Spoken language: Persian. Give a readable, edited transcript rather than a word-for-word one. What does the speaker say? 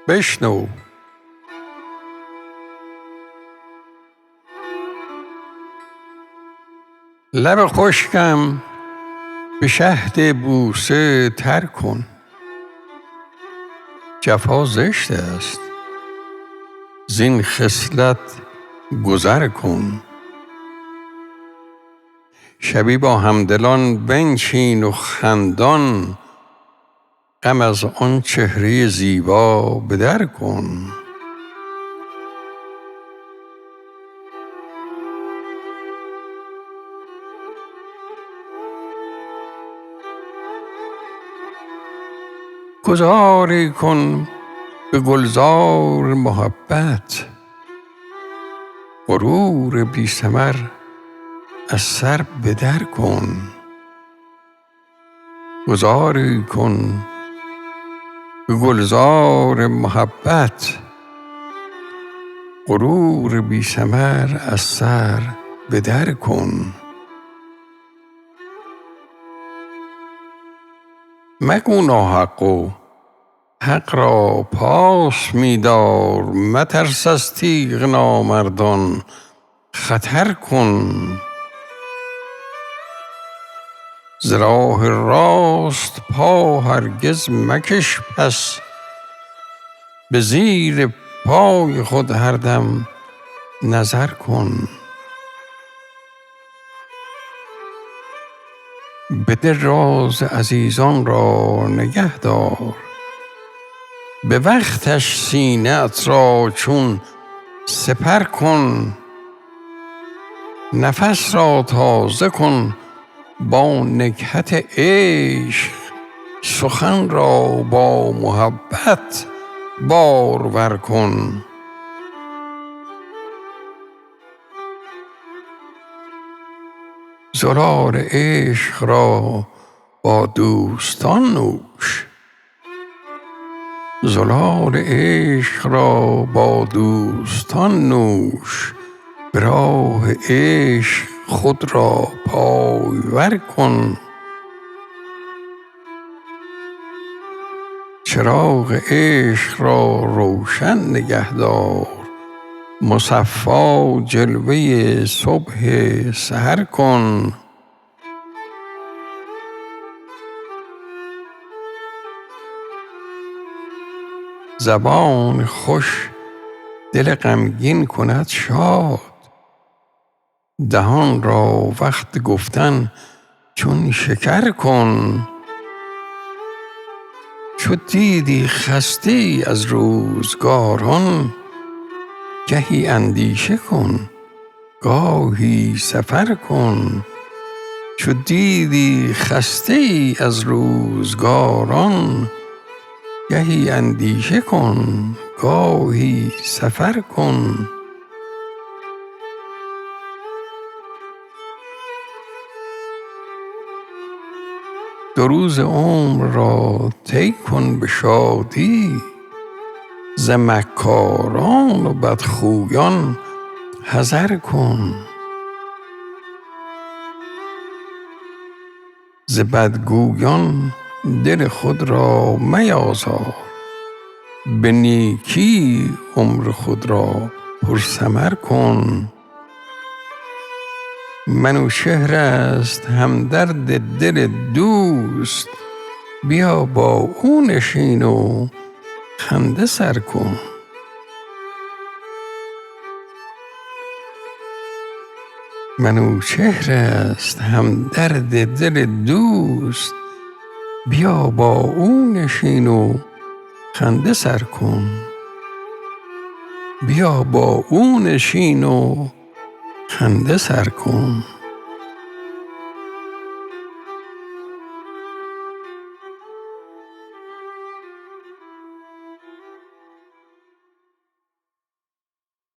بشنو. لب خشکم به شهد بوسه تر کن، جفا زشت است زین خصلت گذر کن. شبی با همدلان بنشین و خندان، غم از آن چهره زیبا به در کن. گذاری کن به گلزار محبت، غرور بی ثمر از سر به در کن. گذاری کن به گلزار محبت، غرور بی ثمر از سر به در کن. مگو ناحق و حق را پاس می دار، مترس از تیغ نامردان خطر کن. ز راه راست پا هرگز مکش پس، به زیر پای خود هر دم نظر کن. به دل راز عزیزان را نگه دار، به وقتش سینه ات را چون سپر کن. نفس را تازه کن با نکهت عشق، سخن را با محبت بارور کن. زلال عشق را با دوستان نوش، زلال عشق را با دوستان نوش. به راه عشق خود را پایور کن. چراغ عشق را روشن نگه دار، مصفا جلوه صبح سحر کن. زبان خوش دل غمگین کند شاد، دهان را وقت گفتن چون شکر کن. چو دیدی خسته از روزگاران، گهی اندیشه کن گاهی سفر کن. چو دیدی خسته از روزگاران، گهی اندیشه کن گاهی سفر کن. دو روز عمر را طی کن به شادی، ز مکاران و بدخویان حذر کن. ز بدگویان دل خود را میازار، به نیکی عمر خود را پرثمر کن. منوچهر است همدرد دل دوست، بیا با او نشین و خنده سر کن. منوچهر است همدرد دل دوست، بیا با او نشین و خنده سر کن. بیا با او نشین و خنده سر کن.